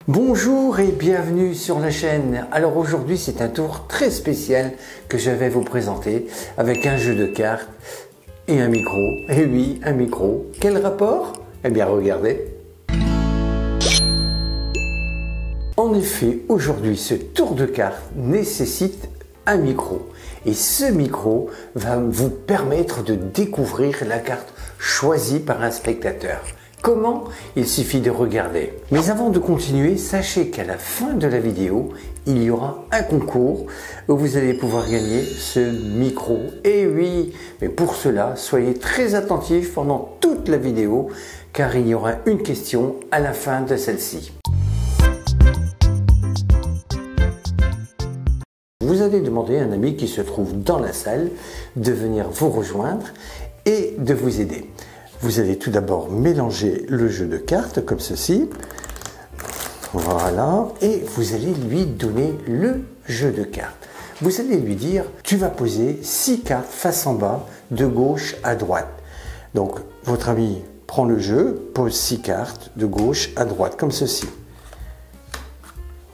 Bonjour et bienvenue sur la chaîne. Alors aujourd'hui c'est un tour très spécial que je vais vous présenter avec un jeu de cartes et un micro. Et oui, un micro. Quel rapport? Eh bien regardez. En effet, aujourd'hui ce tour de cartes nécessite un micro. Et ce micro va vous permettre de découvrir la carte choisie par un spectateur. Comment? Il suffit de regarder. Mais avant de continuer, sachez qu'à la fin de la vidéo, il y aura un concours où vous allez pouvoir gagner ce micro. Et oui, mais pour cela, soyez très attentifs pendant toute la vidéo car il y aura une question à la fin de celle-ci. Vous allez demander à un ami qui se trouve dans la salle de venir vous rejoindre et de vous aider. Vous allez tout d'abord mélanger le jeu de cartes comme ceci. Voilà. Et vous allez lui donner le jeu de cartes. Vous allez lui dire, tu vas poser 6 cartes face en bas, de gauche à droite. Donc, votre ami prend le jeu, pose 6 cartes de gauche à droite, comme ceci.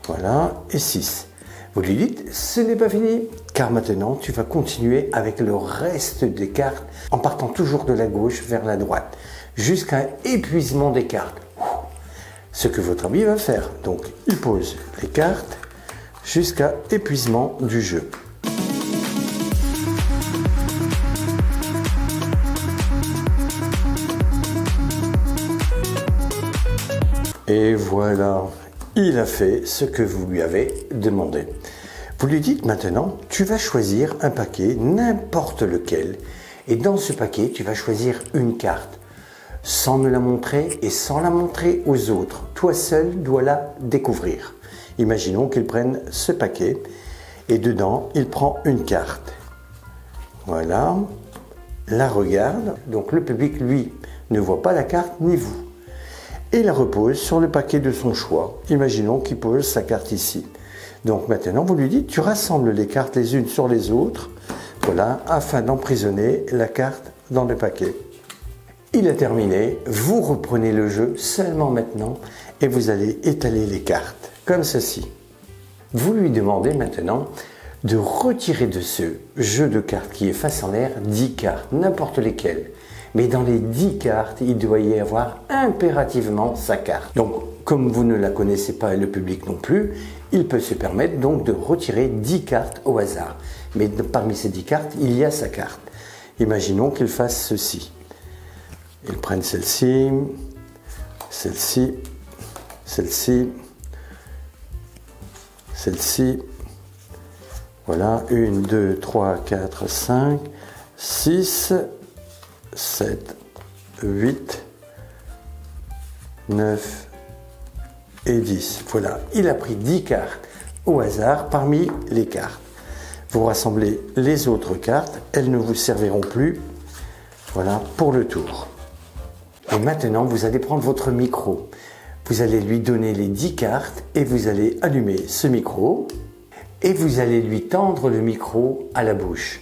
Voilà. Et 6. Vous lui dites, ce n'est pas fini, car maintenant tu vas continuer avec le reste des cartes en partant toujours de la gauche vers la droite, jusqu'à épuisement des cartes. Ce que votre ami va faire. Donc il pose les cartes jusqu'à épuisement du jeu. Et voilà. Il a fait ce que vous lui avez demandé. Vous lui dites maintenant, tu vas choisir un paquet, n'importe lequel, et dans ce paquet, tu vas choisir une carte, sans me la montrer et sans la montrer aux autres. Toi seul dois la découvrir. Imaginons qu'il prenne ce paquet, et dedans, il prend une carte. Voilà, la regarde, donc le public, lui, ne voit pas la carte, ni vous. Et la repose sur le paquet de son choix. Imaginons qu'il pose sa carte ici. Donc maintenant, vous lui dites, tu rassembles les cartes les unes sur les autres, voilà, afin d'emprisonner la carte dans le paquet. Il a terminé, vous reprenez le jeu seulement maintenant et vous allez étaler les cartes, comme ceci. Vous lui demandez maintenant de retirer de ce jeu de cartes qui est face en l'air 10 cartes, n'importe lesquelles. Mais dans les 10 cartes, il doit y avoir impérativement sa carte. Donc, comme vous ne la connaissez pas et le public non plus, il peut se permettre donc de retirer 10 cartes au hasard. Mais parmi ces 10 cartes, il y a sa carte. Imaginons qu'il fasse ceci. Il prenne celle-ci, celle-ci, celle-ci, celle-ci. Voilà, 1, 2, 3, 4, 5, 6... 7, 8, 9 et 10. Voilà, il a pris 10 cartes au hasard parmi les cartes. Vous rassemblez les autres cartes, elles ne vous serviront plus. Voilà, pour le tour. Et maintenant, vous allez prendre votre micro. Vous allez lui donner les 10 cartes et vous allez allumer ce micro et vous allez lui tendre le micro à la bouche.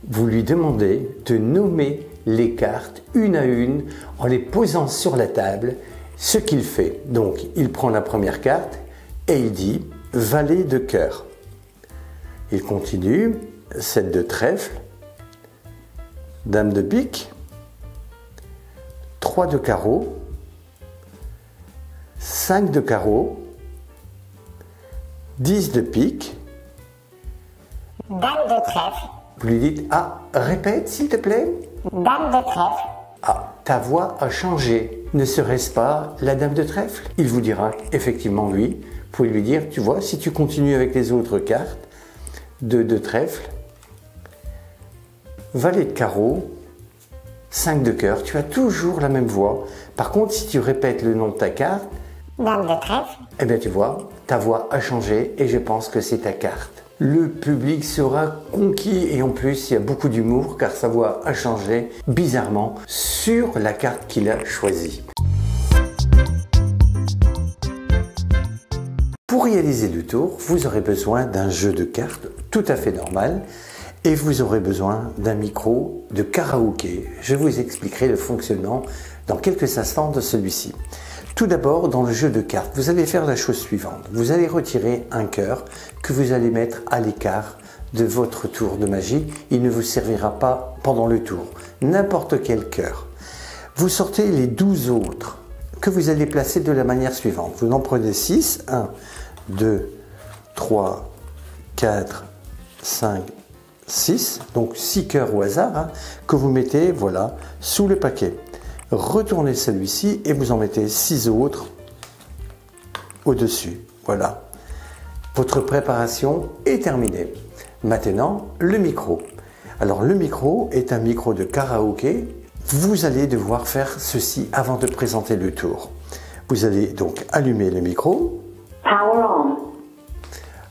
Vous lui demandez de nommer les cartes une à une en les posant sur la table, ce qu'il fait. Donc, il prend la première carte et il dit « valet de cœur ». Il continue, 7 de trèfle, dame de pique, 3 de carreau, 5 de carreau, 10 de pique, dame de trèfle. Vous lui dites « Ah, répète s'il te plaît ». Dame de trèfle. Ah, ta voix a changé. Ne serait-ce pas la dame de trèfle? Il vous dira effectivement oui. Vous pouvez lui dire, tu vois, si tu continues avec les autres cartes de trèfle, valet de carreau, 5 de cœur, tu as toujours la même voix. Par contre, si tu répètes le nom de ta carte, dame de trèfle, eh bien tu vois, ta voix a changé et je pense que c'est ta carte. Le public sera conquis et en plus il y a beaucoup d'humour car sa voix a changé bizarrement sur la carte qu'il a choisie. Pour réaliser le tour, vous aurez besoin d'un jeu de cartes tout à fait normal et vous aurez besoin d'un micro de karaoké. Je vous expliquerai le fonctionnement dans quelques instants de celui-ci. Tout d'abord, dans le jeu de cartes, vous allez faire la chose suivante. Vous allez retirer un cœur que vous allez mettre à l'écart de votre tour de magie. Il ne vous servira pas pendant le tour. N'importe quel cœur. Vous sortez les 12 autres que vous allez placer de la manière suivante. Vous en prenez 6. 1, 2, 3, 4, 5, 6. Donc 6 cœurs au hasard hein, que vous mettez voilà, sous le paquet. Retournez celui-ci et vous en mettez 6 autres au-dessus. Voilà. Votre préparation est terminée. Maintenant, le micro. Alors le micro est un micro de karaoké. Vous allez devoir faire ceci avant de présenter le tour. Vous allez donc allumer le micro. Power on.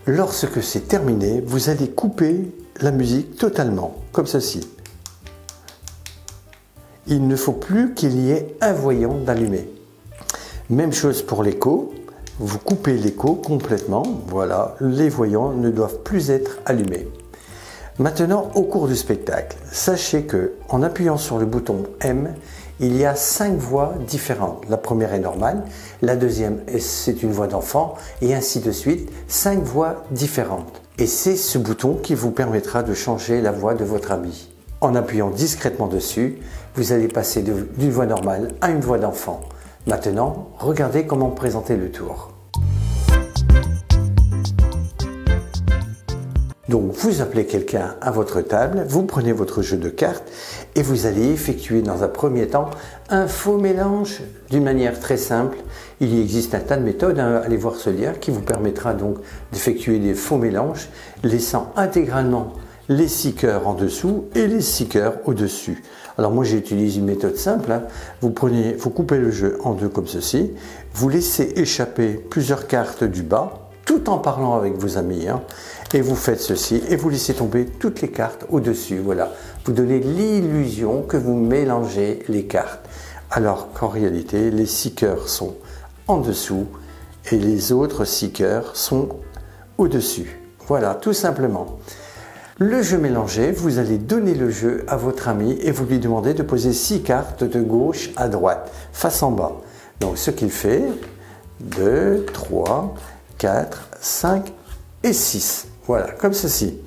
Lorsque c'est terminé, vous allez couper la musique totalement, comme ceci. Il ne faut plus qu'il y ait un voyant d'allumé. Même chose pour l'écho. Vous coupez l'écho complètement. Voilà, les voyants ne doivent plus être allumés. Maintenant, au cours du spectacle, sachez que en appuyant sur le bouton M, il y a 5 voix différentes. La première est normale, la deuxième c'est une voix d'enfant et ainsi de suite, 5 voix différentes. Et c'est ce bouton qui vous permettra de changer la voix de votre ami. En appuyant discrètement dessus, vous allez passer d'une voix normale à une voix d'enfant. Maintenant, regardez comment présenter le tour. Donc, vous appelez quelqu'un à votre table, vous prenez votre jeu de cartes et vous allez effectuer dans un premier temps un faux mélange d'une manière très simple. Il existe un tas de méthodes, hein, allez voir ce lien qui vous permettra donc d'effectuer des faux mélanges, laissant intégralement les 6 cœurs en dessous et les 6 cœurs au-dessus. Alors moi j'utilise une méthode simple, hein. Vous coupez le jeu en deux comme ceci, vous laissez échapper plusieurs cartes du bas, tout en parlant avec vos amis, hein, et vous faites ceci, et vous laissez tomber toutes les cartes au-dessus, voilà. Vous donnez l'illusion que vous mélangez les cartes, alors qu'en réalité, les 6 cœurs sont en dessous, et les autres 6 cœurs sont au-dessus. Voilà, tout simplement. Le jeu mélangé, vous allez donner le jeu à votre ami, et vous lui demandez de poser 6 cartes de gauche à droite, face en bas. Donc ce qu'il fait, 2, 3, 4, 5 et 6. Voilà, comme ceci.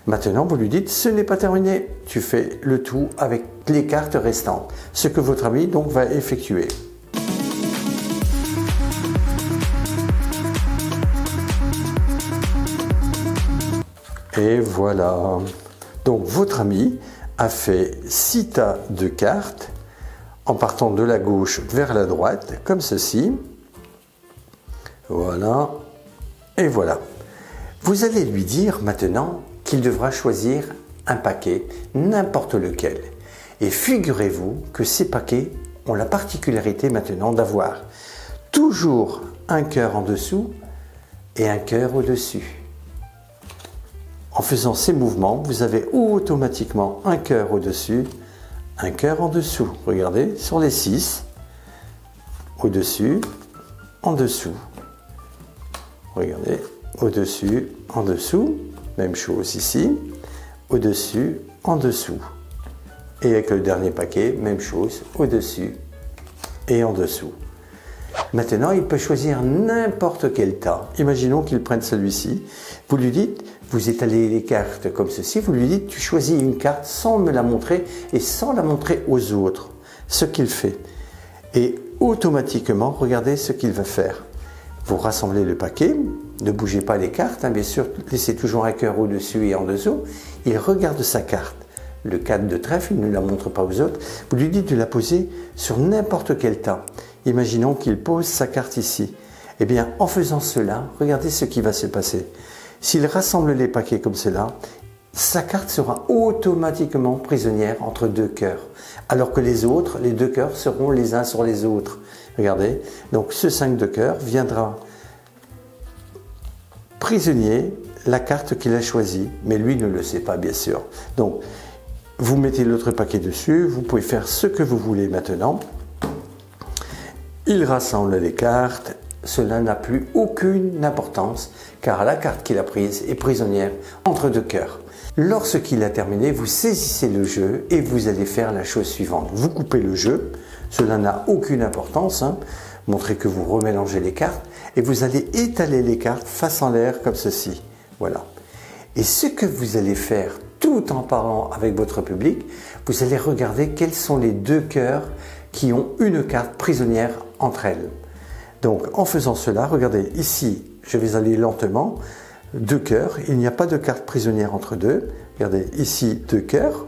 Maintenant, vous lui dites, ce n'est pas terminé. Tu fais le tout avec les cartes restantes. Ce que votre ami donc va effectuer. Et voilà. Donc votre ami a fait 6 tas de cartes en partant de la gauche vers la droite, comme ceci. Voilà. Et voilà. Vous allez lui dire maintenant qu'il devra choisir un paquet, n'importe lequel. Et figurez-vous que ces paquets ont la particularité maintenant d'avoir toujours un cœur en dessous et un cœur au-dessus. En faisant ces mouvements, vous avez automatiquement un cœur au-dessus, un cœur en dessous. Regardez, sur les 6, au-dessus, en dessous. Regardez, au-dessus, en dessous, même chose ici, au-dessus, en dessous. Et avec le dernier paquet, même chose, au-dessus et en dessous. Maintenant, il peut choisir n'importe quel tas. Imaginons qu'il prenne celui-ci. Vous lui dites, vous étalez les cartes comme ceci, vous lui dites, tu choisis une carte sans me la montrer et sans la montrer aux autres. Ce qu'il fait. Et automatiquement, regardez ce qu'il va faire. Vous rassemblez le paquet, ne bougez pas les cartes, hein, bien sûr, laissez toujours un cœur au-dessus et en dessous. Il regarde sa carte. Le 4 de trèfle, il ne la montre pas aux autres. Vous lui dites de la poser sur n'importe quel tas. Imaginons qu'il pose sa carte ici. Eh bien, en faisant cela, regardez ce qui va se passer. S'il rassemble les paquets comme cela, sa carte sera automatiquement prisonnière entre 2 cœurs. Alors que les autres, les 2 cœurs, seront les uns sur les autres. Regardez, donc ce 5 de cœur viendra prisonnier la carte qu'il a choisie, mais lui ne le sait pas bien sûr. Donc, vous mettez l'autre paquet dessus, vous pouvez faire ce que vous voulez maintenant. Il rassemble les cartes, cela n'a plus aucune importance, car la carte qu'il a prise est prisonnière entre 2 cœurs. Lorsqu'il a terminé, vous saisissez le jeu et vous allez faire la chose suivante. Vous coupez le jeu, cela n'a aucune importance, hein. montrer que vous remélangez les cartes et vous allez étaler les cartes face en l'air comme ceci. Voilà. Et ce que vous allez faire tout en parlant avec votre public, vous allez regarder quels sont les deux cœurs qui ont une carte prisonnière entre elles. Donc en faisant cela, regardez ici, je vais aller lentement, deux cœurs, il n'y a pas de carte prisonnière entre deux. Regardez ici deux cœurs,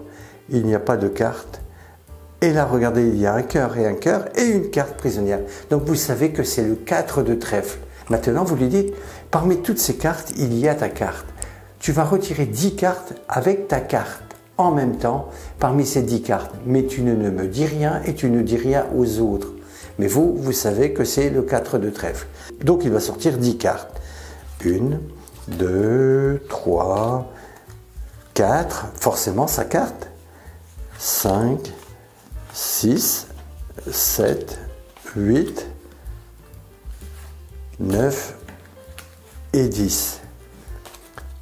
il n'y a pas de carte. Et là, regardez, il y a un cœur et une carte prisonnière. Donc vous savez que c'est le 4 de trèfle. Maintenant, vous lui dites, parmi toutes ces cartes, il y a ta carte. Tu vas retirer 10 cartes avec ta carte en même temps parmi ces 10 cartes. Mais tu ne me dis rien et tu ne dis rien aux autres. Mais vous, vous savez que c'est le 4 de trèfle. Donc il va sortir 10 cartes. 1, 2, 3, 4, forcément sa carte. 5, 6, 7, 8, 9 et 10.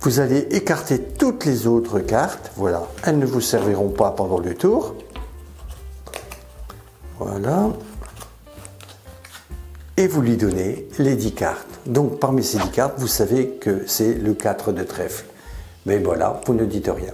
Vous allez écarter toutes les autres cartes. Voilà, elles ne vous serviront pas pendant le tour. Voilà. Et vous lui donnez les 10 cartes. Donc parmi ces 10 cartes, vous savez que c'est le 4 de trèfle. Mais voilà, vous ne dites rien.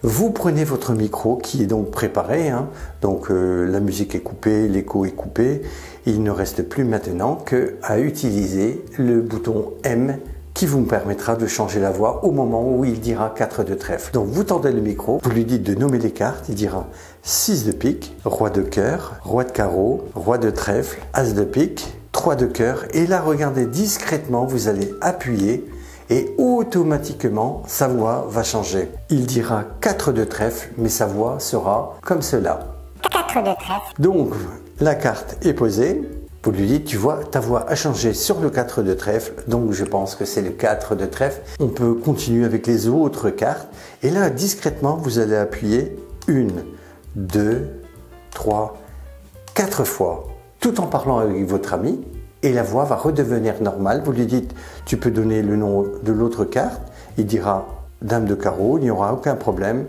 Vous prenez votre micro qui est donc préparé, hein. Donc la musique est coupée, l'écho est coupé. Il ne reste plus maintenant qu'à utiliser le bouton M qui vous permettra de changer la voix au moment où il dira 4 de trèfle. Donc vous tendez le micro, vous lui dites de nommer les cartes, il dira 6 de pique, roi de cœur, roi de carreau, roi de trèfle, as de pique, 3 de cœur. Et là, regardez discrètement, vous allez appuyer et automatiquement, sa voix va changer. Il dira 4 de trèfle, mais sa voix sera comme cela. 4 de trèfle. Donc, la carte est posée. Vous lui dites, tu vois, ta voix a changé sur le 4 de trèfle, donc je pense que c'est le 4 de trèfle. On peut continuer avec les autres cartes. Et là, discrètement, vous allez appuyer 1, 2, 3, 4 fois, tout en parlant avec votre ami. Et la voix va redevenir normale. Vous lui dites, tu peux donner le nom de l'autre carte. Il dira dame de carreau, il n'y aura aucun problème.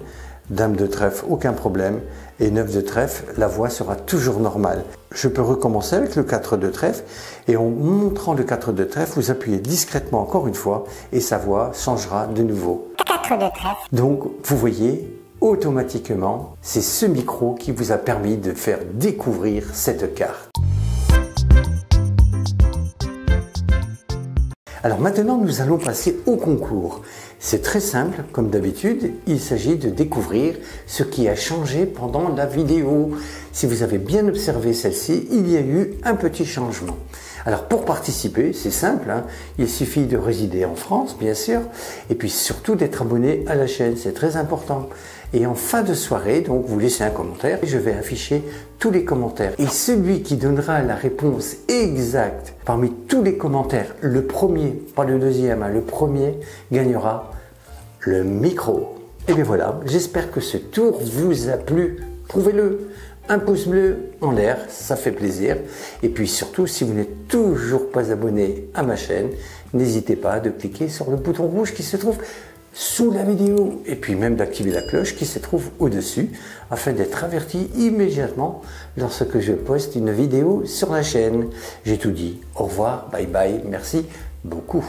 Dame de trèfle, aucun problème. Et 9 de trèfle, la voix sera toujours normale. Je peux recommencer avec le 4 de trèfle. Et en montrant le 4 de trèfle, vous appuyez discrètement encore une fois et sa voix changera de nouveau. 4 de trèfle. Donc, vous voyez, automatiquement, c'est ce micro qui vous a permis de faire découvrir cette carte. Alors maintenant, nous allons passer au concours. C'est très simple, comme d'habitude, il s'agit de découvrir ce qui a changé pendant la vidéo. Si vous avez bien observé celle-ci, il y a eu un petit changement. Alors pour participer, c'est simple, hein, il suffit de résider en France, bien sûr, et puis surtout d'être abonné à la chaîne, c'est très important. Et en fin de soirée, donc vous laissez un commentaire, et je vais afficher tous les commentaires. Et celui qui donnera la réponse exacte parmi tous les commentaires, le premier, pas le deuxième, hein, le premier gagnera le micro. Et bien voilà, j'espère que ce tour vous a plu. Prouvez-le. Un pouce bleu en l'air, ça fait plaisir. Et puis surtout, si vous n'êtes toujours pas abonné à ma chaîne, n'hésitez pas de cliquer sur le bouton rouge qui se trouve sous la vidéo. Et puis même d'activer la cloche qui se trouve au-dessus, afin d'être averti immédiatement lorsque je poste une vidéo sur la chaîne. J'ai tout dit. Au revoir, bye bye, merci beaucoup.